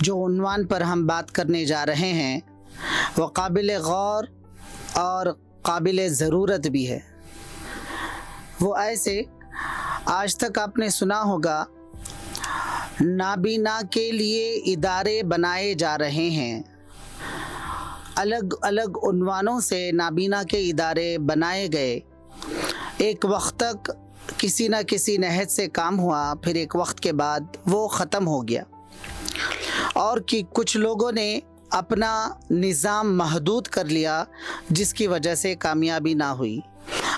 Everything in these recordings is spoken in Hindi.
जो उन्वान पर हम बात करने जा रहे हैं वो काबिल गौर और काबिल ज़रूरत भी है। वो ऐसे, आज तक आपने सुना होगा नाबीना के लिए इदारे बनाए जा रहे हैं। अलग अलग उन्वानों से नाबीना के इदारे बनाए गए। एक वक्त तक किसी न किसी नहज से काम हुआ, फिर एक वक्त के बाद वो ख़त्म हो गया और कि कुछ लोगों ने अपना निज़ाम महदूद कर लिया, जिसकी वजह से कामयाबी ना हुई।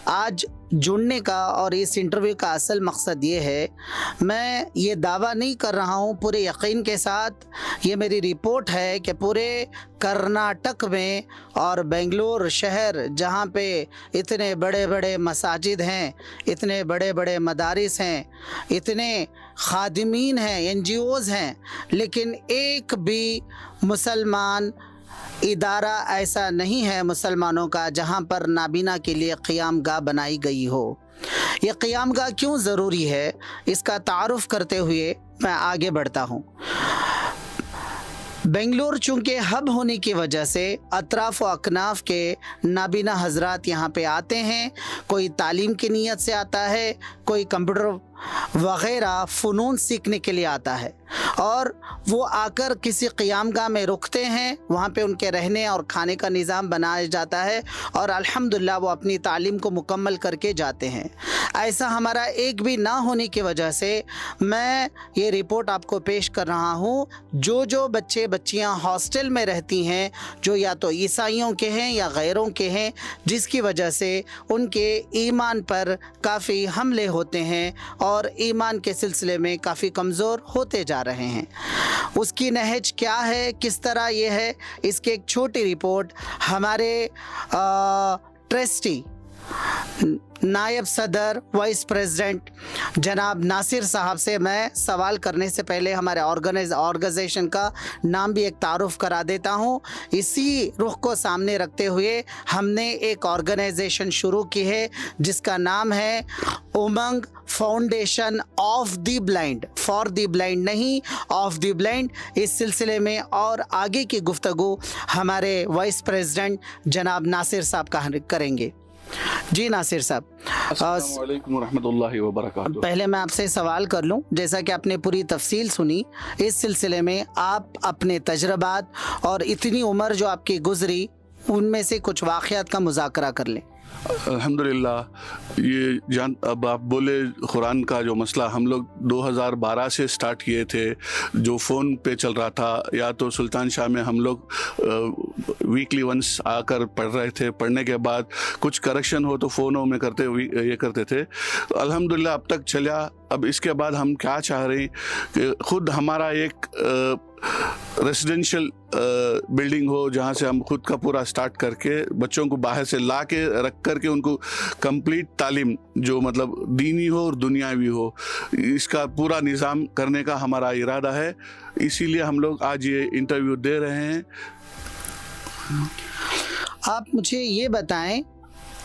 आज जुड़ने का और इस इंटरव्यू का असल मकसद ये है, मैं ये दावा नहीं कर रहा हूँ, पूरे यकीन के साथ ये मेरी रिपोर्ट है कि पूरे कर्नाटक में और बेंगलुरु शहर, जहाँ पे इतने बड़े बड़े मसाजिद हैं, इतने बड़े बड़े मदारिस हैं, इतने खादिमीन हैं, NGOs हैं, लेकिन एक भी मुसलमान इदारा ऐसा नहीं है मुसलमानों का जहाँ पर नाबीना के लिए क़यामगाह बनाई गई हो। ये क़यामगाह क्यों ज़रूरी है, इसका तारुफ करते हुए मैं आगे बढ़ता हूँ। बेंगलुरु चूँकि हब होने की वजह से अतराफ़ व अकनाफ़ के नाबीना हज़रात यहाँ पे आते हैं। कोई तालीम की नीयत से आता है, कोई कंप्यूटर वग़ैरह फ़नून सीखने के लिए आता है और वो आकर किसी क़यामगाह में रुकते हैं। वहाँ पे उनके रहने और खाने का निज़ाम बनाया जाता है और अल्हम्दुलिल्लाह वो अपनी तालीम को मुकम्मल करके जाते हैं। ऐसा हमारा एक भी ना होने की वजह से मैं ये रिपोर्ट आपको पेश कर रहा हूँ। जो बच्चे बच्चियाँ हॉस्टल में रहती हैं, जो या तो ईसाइयों के हैं या गैरों के हैं, जिसकी वजह से उनके ईमान पर काफ़ी हमले होते हैं और ईमान के सिलसिले में काफ़ी कमज़ोर होते जा रहे हैं। उसकी नहज क्या है, किस तरह ये है, इसकी एक छोटी रिपोर्ट हमारे ट्रस्टी, नायब सदर, वाइस प्रेसिडेंट जनाब नासिर साहब से मैं सवाल करने से पहले हमारे ऑर्गेनाइजेशन का नाम भी एक तारुफ करा देता हूँ। इसी रुख को सामने रखते हुए हमने एक ऑर्गेनाइजेशन शुरू की है जिसका नाम है Umang foundation of the blind, for the blind नहीं, ऑफ द ब्लाइंड। इस सिलसिले में और आगे की गुफ्तगू हमारे वाइस प्रेसिडेंट जनाब नासिर साहब का करेंगे। जी नासिर साहब, अस्सलामु अलैकुम वरहमतुल्लाहि वबरकातुहू। पहले मैं आपसे सवाल कर लूं, जैसा कि आपने पूरी तफसील सुनी, इस सिलसिले में आप अपने तजर्बात और इतनी उम्र जो आपकी गुजरी, उनमें से कुछ वाक़यात का मुज़ाकरा कर लें। अल्हम्दुलिल्लाह, ये अब आप बोले कुरान का जो मसला हम लोग 2012 से स्टार्ट किए थे, जो फ़ोन पे चल रहा था, या तो सुल्तान शाह में हम लोग वीकली वंस आकर पढ़ रहे थे। पढ़ने के बाद कुछ करेक्शन हो तो फ़ोनों में ये करते थे। तो अल्हम्दुलिल्लाह अब तक चला। अब इसके बाद हम क्या चाह रहे हैं कि ख़ुद हमारा एक रेसिडेंशियल बिल्डिंग हो, जहाँ से हम खुद का पूरा स्टार्ट करके बच्चों को बाहर से ला के रख करके उनको कंप्लीट तालीम, जो मतलब दीनी हो और दुनियावी हो, इसका पूरा निज़ाम करने का हमारा इरादा है। इसीलिए हम लोग आज ये इंटरव्यू दे रहे हैं। आप मुझे ये बताएं,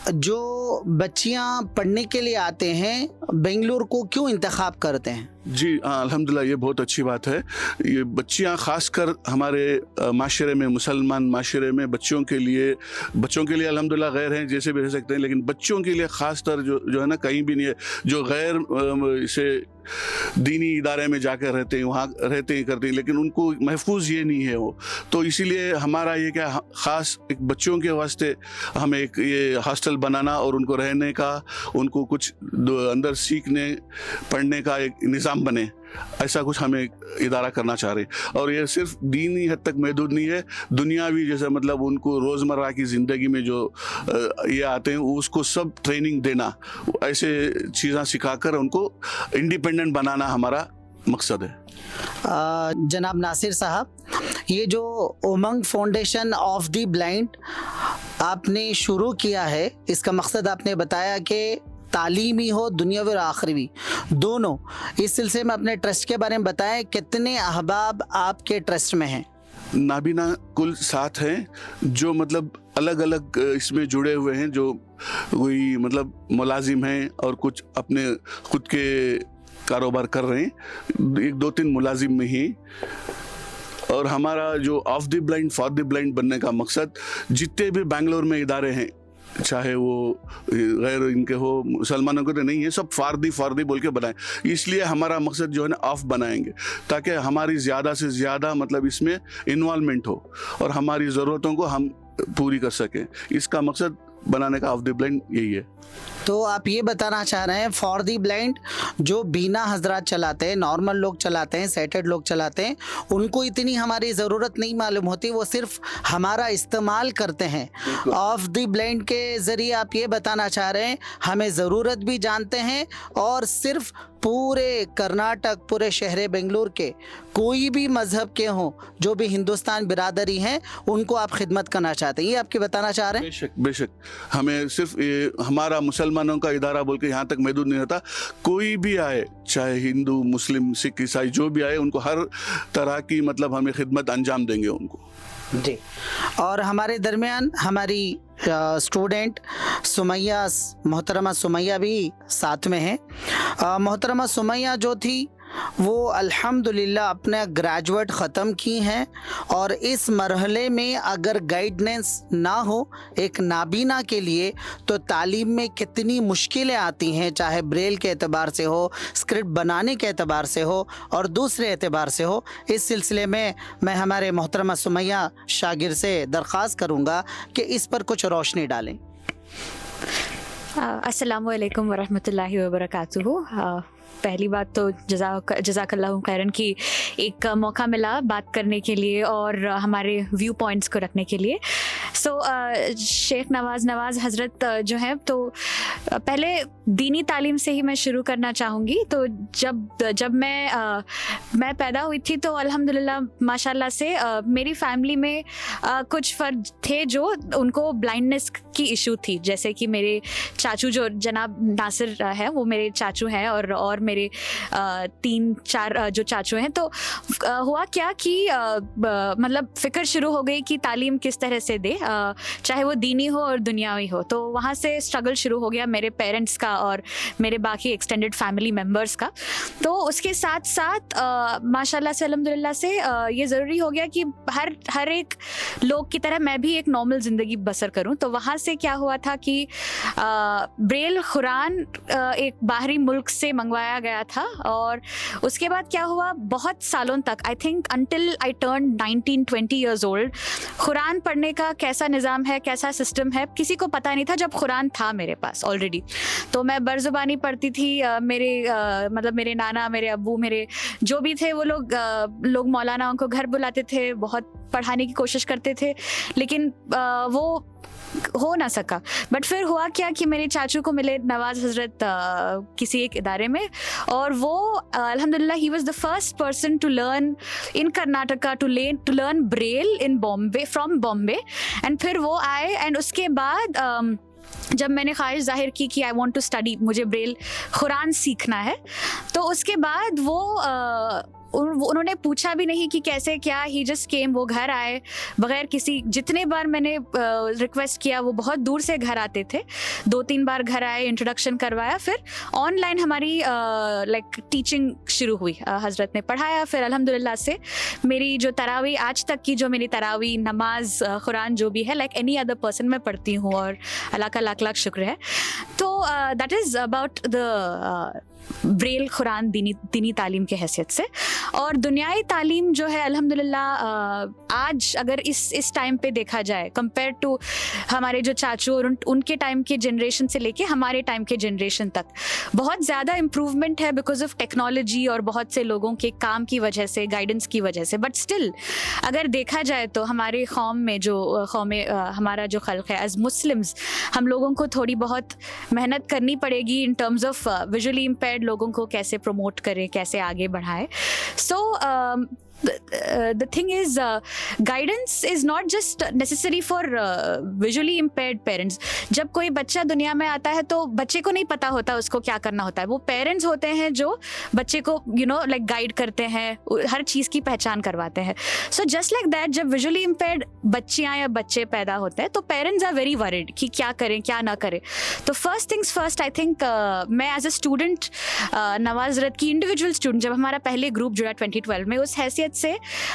जो बच्चियां पढ़ने के लिए आते हैं बेंगलुरु को क्यों इंतखाब करते हैं? जी अल्हम्दुलिल्लाह, ये बहुत अच्छी बात है। ये बच्चियां ख़ासकर हमारे माशरे में, मुसलमान माशरे में बच्चों के लिए अल्हम्दुलिल्लाह गैर हैं, जैसे भी रह सकते हैं, लेकिन बच्चों के लिए ख़ास तर जो है ना, कहीं भी नहीं है। जो गैर से दीनी इदारे में जाकर रहते हैं, वहाँ रहते ही करते हैं, लेकिन उनको महफूज ये नहीं है वो। तो इसीलिए हमारा ये क्या ख़ास एक बच्चों के वास्ते हमें एक ये हॉस्टल बनाना और उनको रहने का, उनको कुछ अंदर सीखने पढ़ने का एक निज़ाम बने, ऐसा कुछ हमें इदारा करना चाह रहे हैं। और ये सिर्फ दीनी हद तक महदूद नहीं है, दुनियावी, जैसे मतलब उनको रोज़मर्रा की ज़िंदगी में जो ये आते हैं उसको सब ट्रेनिंग देना, ऐसे चीज़ें सिखाकर उनको इंडिपेंडेंट बनाना हमारा मकसद है। जनाब नासिर साहब, ये जो उमंग फाउंडेशन ऑफ द ब्लाइंड आपने शुरू किया है, इसका मकसद आपने बताया कि तालीमी हो, दुनियावी और आखिरी दोनों। इस सिलसिले में अपने ट्रस्ट के बारे में बताएं, कितने अहबाब आपके ट्रस्ट में हैं? नाबीना कुल 7 हैं, जो मतलब अलग अलग इसमें जुड़े हुए हैं, जो कोई मतलब मुलाजिम हैं और कुछ अपने खुद के कारोबार कर रहे हैं। 1-2-3 मुलाजिम में ही और हमारा जो of the blind for the blind बनने का मकसद, जितने भी बेंगलोर में इदारे हैं, चाहे वो गैर इनके हो, मुसलमानों के तो नहीं है, सब फार्दी बोल के बनाए। इसलिए हमारा मकसद जो है ना ऑफ बनाएंगे, ताकि हमारी ज़्यादा से ज़्यादा मतलब इसमें इन्वॉल्वमेंट हो और हमारी ज़रूरतों को हम पूरी कर सकें। इसका मकसद बनाने का ऑफ द ब्लाइंड यही है। तो आप ये बताना चाह रहे हैं फॉर दी ब्लाइंड जो बीना हजरात चलाते हैं, नॉर्मल लोग चलाते हैं, सेटेड लोग चलाते हैं, उनको इतनी हमारी ज़रूरत नहीं मालूम होती, वो सिर्फ हमारा इस्तेमाल करते हैं। ऑफ दी ब्लाइंड के ज़रिए आप ये बताना चाह रहे हैं हमें ज़रूरत भी जानते हैं, और सिर्फ पूरे कर्नाटक, पूरे शहर बेंगलुरु के कोई भी मज़हब के हों, जो भी हिंदुस्तान बिरादरी हैं, उनको आप खिदमत करना चाहते हैं, ये आपके बताना चाह रहे हैं? बेशक बेशक, हमें सिर्फ हमारा मुसलमानों का इदारा बोल के यहाँ तक महदूद नहीं होता। कोई भी आए, चाहे हिंदू, मुस्लिम, सिख, ईसाई, जो भी आए, उनको हर तरह की मतलब हमें खिदमत अंजाम देंगे उनको जी। और हमारे दरमियान हमारी स्टूडेंट सुमैया, मोहतरमा सुमैया भी साथ में है। मोहतरमा सुमैया जो थी वो अल्हम्दुलिल्लाह अपने ग्रेजुएट ख़त्म की हैं, और इस मरहले में अगर गाइडेंस ना हो एक नाबीना के लिए तो तालीम में कितनी मुश्किलें आती हैं, चाहे ब्रेल के एतबार से हो, स्क्रिप्ट बनाने के एतबार से हो, और दूसरे एतबार से हो। इस सिलसिले में मैं हमारे मोहतरमा सुमैया शागिर से दरख्वास्त करूँगा कि इस पर कुछ रोशनी डालें। अस्सलामु अलैकुम वरहमतुल्लाहि वबरकातुहू। पहली बात तो जज़ाकल्लाहु खैरन कि एक मौका मिला बात करने के लिए और हमारे व्यू पॉइंट्स को रखने के लिए। शेख नवाज़ हज़रत जो हैं, तो पहले दीनी तालीम से ही मैं शुरू करना चाहूँगी। तो जब मैं पैदा हुई थी तो अल्हम्दुलिल्लाह माशाल्लाह से मेरी फैमिली में कुछ फ़र्द थे जो उनको ब्लाइंडनेस की इशू थी। जैसे कि मेरे चाचू जो जनाब नासिर है, वो मेरे चाचू हैं, और मेरे 3-4 जो चाचू हैं। तो हुआ क्या कि मतलब फ़िक्र शुरू हो गई कि तालीम किस तरह से दे, चाहे वो दीनी हो और दुनियावी हो। तो वहाँ से स्ट्रगल शुरू हो गया मेरे पेरेंट्स का और मेरे बाकी एक्सटेंडेड फैमिली मेम्बर्स का। तो उसके साथ साथ माशाल्लाह से अल्हम्दुलिल्लाह से ये ज़रूरी हो गया कि हर एक लोग की तरह मैं भी एक नॉर्मल ज़िंदगी बसर करूँ। तो वहाँ से क्या हुआ था कि ब्रेल कुरान एक बाहरी मुल्क से मंगवाया गया था, और उसके बाद क्या हुआ, बहुत सालों तक, I think until I turn 19-20 years old, Quran पढ़ने का कैसा निज़ाम है, कैसा सिस्टम है, किसी को पता नहीं था जब कुरान था मेरे पास ऑलरेडी। तो मैं बरज़ुबानी पढ़ती थी। मतलब मेरे नाना, मेरे अब्बू, मेरे जो भी थे वो लोग मौलानाओं को घर बुलाते थे, बहुत पढ़ाने की कोशिश करते थे, लेकिन वो हो ना सका। बट फिर हुआ क्या कि मेरे चाचू को मिले नवाज़ हज़रत किसी एक इदारे में, और वो अल्हम्दुलिल्लाह he was the first person to learn in Karnataka to learn braille in Bombay, from Bombay. And फिर वो आए, एंड उसके बाद जब मैंने ख्वाहिश जाहिर की कि आई वांट टू स्टडी, मुझे ब्रेल कुरान सीखना है, तो उसके बाद वो उन्होंने पूछा भी नहीं कि कैसे क्या, ही जस्ट केम। वो घर आए बगैर किसी, जितने बार मैंने रिक्वेस्ट किया, वो बहुत दूर से घर आते थे, 2-3 बार घर आए, इंट्रोडक्शन करवाया, फिर ऑनलाइन हमारी लाइक टीचिंग शुरू हुई। हज़रत ने पढ़ाया, फिर अल्हम्दुलिल्लाह से मेरी जो तरावी आज तक की, जो मेरी तरावी नमाज कुरान जो भी है, लाइक एनी अदर पर्सन मैं पढ़ती हूँ, और अल्लाह का लाख लाख शुक्र है। तो that is about the Braille Quran दीनी तालीम के हैसियत से। और दुनियाई तालीम जो है अल्हम्दुलिल्लाह आज अगर इस टाइम पे देखा जाए, कंपेयर टू हमारे जो चाचू और उनके टाइम के जनरेशन से लेके हमारे टाइम के जनरेशन तक, बहुत ज़्यादा इम्प्रूवमेंट है बिकॉज ऑफ टेक्नोलॉजी और बहुत से लोगों के काम की वजह से, गाइडेंस की वजह से। बट स्टिल अगर देखा जाए तो हमारे कौम में जो हमारा जो खल्क है एज मुस्लिम्स, हम लोगों को थोड़ी बहुत मेहनत करनी पड़ेगी in terms of visually impaired लोगों को कैसे प्रमोट करें, कैसे आगे बढ़ाएं। So the thing is, guidance is not just necessary for visually impaired parents. जब कोई बच्चा दुनिया में आता है तो बच्चे को नहीं पता होता उसको क्या करना होता है, वो पेरेंट्स होते हैं जो बच्चे को लाइक गाइड करते हैं, हर चीज़ की पहचान करवाते हैं। सो जस्ट लाइक दैट, जब विजुअली इम्पेयर्ड बच्चियाँ या बच्चे पैदा होते हैं तो पेरेंट्स आर वेरी वरीड कि क्या करें क्या ना करें। तो first things first, I think मैं एज अ स्टूडेंट नवाज़ हज़रत की इंडिविजुअल स्टूडेंट, जब हमारा पहले ग्रुप जुड़ा 2012 में, उस हैसियत से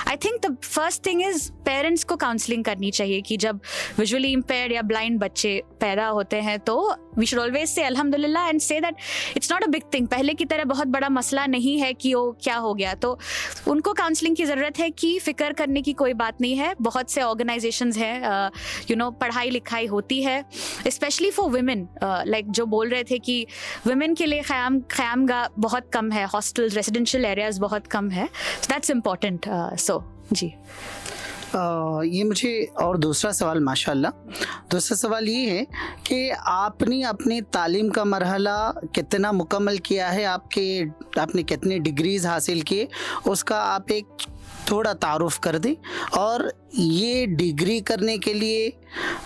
I think the first thing is parents को काउंसलिंग करनी चाहिए कि जब विजुअली इम्पेयर्ड या ब्लाइंड बच्चे पैदा होते हैं तो वी शुड ऑलवेज से अल्हम्दुलिल्लाह and say that it's not a big thing, पहले की तरह बहुत बड़ा मसला नहीं है कि वो क्या हो गया। तो उनको काउंसलिंग की ज़रूरत है कि फ़िक्र करने की कोई बात नहीं है। बहुत से ऑर्गेनाइजेशंस हैं, यू नो, पढ़ाई लिखाई होती है स्पेशली फॉर वुमेन, लाइक जो बोल रहे थे कि वुमेन के लिए ख़यामगाह बहुत कम है, हॉस्टल्स, रेजिडेंशियल एरियाज बहुत कम है, दैट्स इम्पॉर्टेंट। सो जी ये मुझे और दूसरा सवाल, माशाल्लाह, दूसरा सवाल ये है कि आपने अपनी तालीम का मरहला कितना मुकम्मल किया है, आपने कितनी डिग्रीज़ हासिल किए, उसका आप एक थोड़ा तारुफ कर दें। और ये डिग्री करने के लिए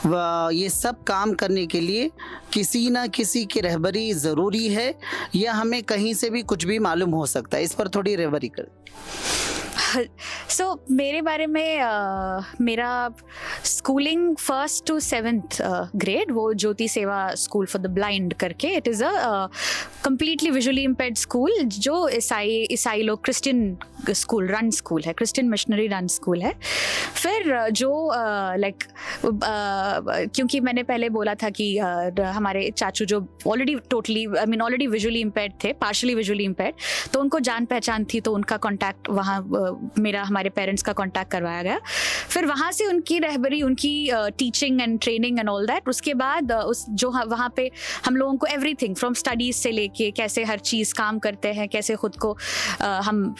व ये सब काम करने के लिए किसी ना किसी की रहबरी ज़रूरी है या हमें कहीं से भी कुछ भी मालूम हो सकता है? इस पर थोड़ी रहबरी कर। सो मेरे बारे में मेरा schooling 1st to 7th grade वो ज्योति सेवा स्कूल फॉर द ब्लाइंड करके, it is a completely visually impaired school जो ईसाई लोग, क्रिश्चियन स्कूल रन स्कूल है, क्रिश्चियन मिशनरी रन स्कूल है। फिर जो लाइक क्योंकि मैंने पहले बोला था कि हमारे चाचू जो ऑलरेडी विजुअली इम्पेयर्ड थे, पार्शली विजुअली इम्पेयर्ड, तो उनको जान पहचान थी, तो उनका कॉन्टैक्ट वहाँ हमारे पेरेंट्स का कॉन्टैक्ट करवाया गया। फिर वहाँ से उनकी रहबरी, उनकी teaching and training and all that, उसके बाद वहाँ पे हम लोगों को एवरीथिंग फ्रॉम स्टडीज़ से लेके कैसे हर चीज़ काम करते हैं, कैसे खुद को हम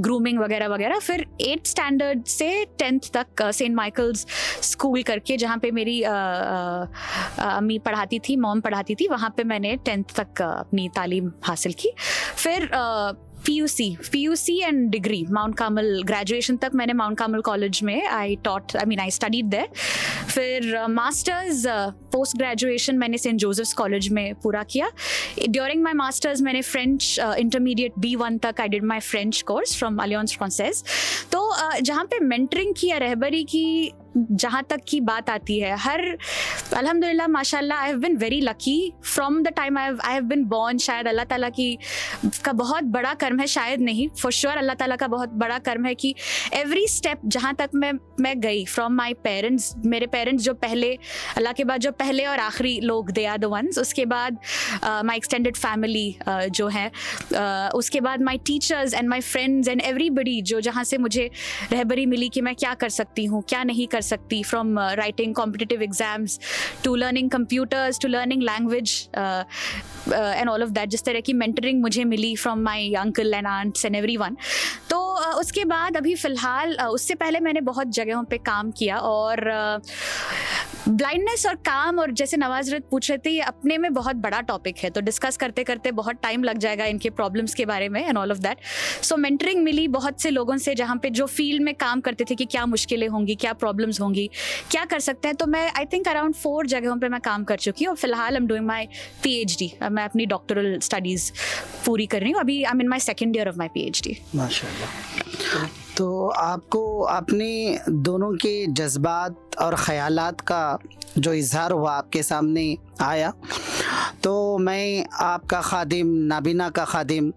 ग्रूमिंग वगैरह वगैरह। फिर 8th स्टैंडर्ड से 10th तक सेंट माइकल्स स्कूल करके, जहाँ पे मेरी अम्मी पढ़ाती थी, मॉम पढ़ाती थी, वहाँ पे मैंने 10th तक अपनी तालीम हासिल की। फिर PUC and degree mount Carmel, graduation तक मैंने माउंट कार्मल कॉलेज में आई स्टडीड देयर। फिर मास्टर्स पोस्ट ग्रेजुएशन मैंने सेंट जोसेफ्स कॉलेज में पूरा किया। ड्यूरिंग माई मास्टर्स मैंने फ्रेंच इंटरमीडिएट B1 तक I did my French course from alliance Française. तो जहाँ पे मेंटरिंग की या रहबरी की जहाँ तक की बात आती है, अल्हम्दुलिल्लाह माशाल्लाह, I have been very lucky from the time I have been born. शायद अल्लाह ताला का बहुत बड़ा कर्म है, शायद नहीं, फॉर श्योर अल्लाह ताला का बहुत बड़ा कर्म है कि एवरी स्टेप जहाँ तक मैं गई फ्रॉम माई पेरेंट्स, मेरे पेरेंट्स जो पहले, अल्लाह के बाद जो पहले और आखिरी लोग, दे आर द वंस, उसके बाद माई एक्सटेंडेड फैमिली जो है, उसके बाद my teachers and my friends and everybody, जो जहाँ से मुझे रहबरी मिली कि मैं क्या कर सकती हूँ, क्या नहीं कर सकती, from writing competitive exams to learning computers to learning language and all of that. जिस तरह की मेंटरिंग मुझे मिली from my uncle and aunts and everyone. तो उसके बाद अभी फ़िलहाल, उससे पहले मैंने बहुत जगहों पे काम किया, और ब्लाइंडनेस और काम, और जैसे नवाज रत पूछ रहे थे, ये अपने में बहुत बड़ा टॉपिक है, तो डिस्कस करते करते बहुत टाइम लग जाएगा इनके प्रॉब्लम्स के बारे में and all of that. So mentoring मिली बहुत से लोगों से, जहाँ पे जो फील्ड में काम करते थे कि क्या मुश्किलें होंगी, क्या प्रॉब्लम्स होंगी, क्या कर सकते हैं। तो मैं आई थिंक अराउंड 4 जगहों पे मैं काम कर चुकी हूँ, और फिलहाल I am doing my PhD, मैं अपनी डॉक्टरल स्टडीज़ पूरी कर रही हूँ। अभी I am in my 2nd year of my PhD। माशाल्लाह। तो आपको अपने दोनों के जज्बात और ख़यालात का जो इजहार हुआ आपके सामने आया, तो मैं आपका खादिम, नाबीना का खादिम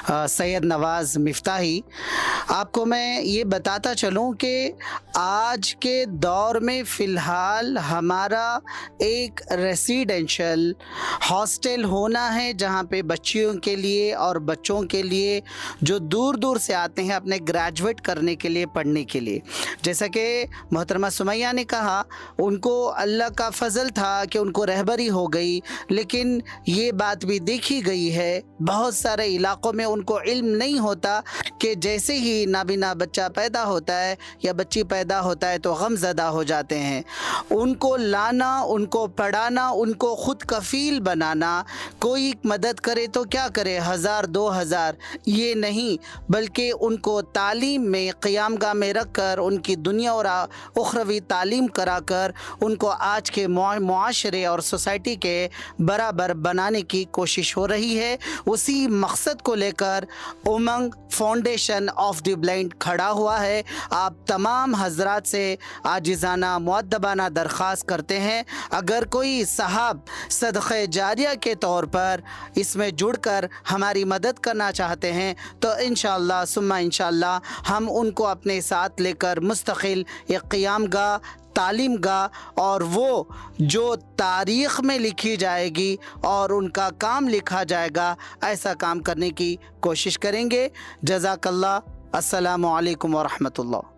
सैयद नवाज़ मिफ्ताही, आपको मैं ये बताता चलूँ कि आज के दौर में फ़िलहाल हमारा एक रेसिडेंशियल हॉस्टल होना है, जहाँ पे बच्चियों के लिए और बच्चों के लिए जो दूर दूर से आते हैं अपने ग्रेजुएट करने के लिए, पढ़ने के लिए। जैसा कि मोहतरमा सुमैया ने कहा, उनको अल्लाह का फ़ज़ल था कि उनको रहबरी हो गई, लेकिन ये बात भी देखी गई है बहुत सारे इलाक़ों में उनको इल्म नहीं होता कि जैसे ही नाबीना बच्चा पैदा होता है या बच्ची पैदा होता है तो गमज़दा हो जाते हैं। उनको लाना, उनको पढ़ाना, उनको ख़ुद कफ़ील बनाना, कोई मदद करे तो क्या करे, 1000 2000 ये नहीं, बल्कि उनको तालीम में क़यामगाह में रख कर उनकी दुनिया और उखरवी तालीम करा कर उनको आज के मुआशरे और सोसाइटी के बराबर बनाने की कोशिश हो रही है। उसी मकसद को लेकर लेकर उमंग फाउंडेशन ऑफ द ब्लाइंड खड़ा हुआ है। आप तमाम हजरात से आजिज़ाना मुअद्दबाना दरख्वास्त करते हैं, अगर कोई साहब सदक़े जारिया के तौर पर इसमें जुड़कर हमारी मदद करना चाहते हैं तो इंशाअल्लाह सुम्मा इंशाअल्लाह हम उनको अपने साथ लेकर मुस्तकिल एक क़ियामगाह, तालीमगाह और वो जो तारीख़ में लिखी जाएगी और उनका काम लिखा जाएगा, ऐसा काम करने की कोशिश करेंगे। जज़ाकल्लाह। अस्सलामु अलैकुम व रहमतुल्लाह।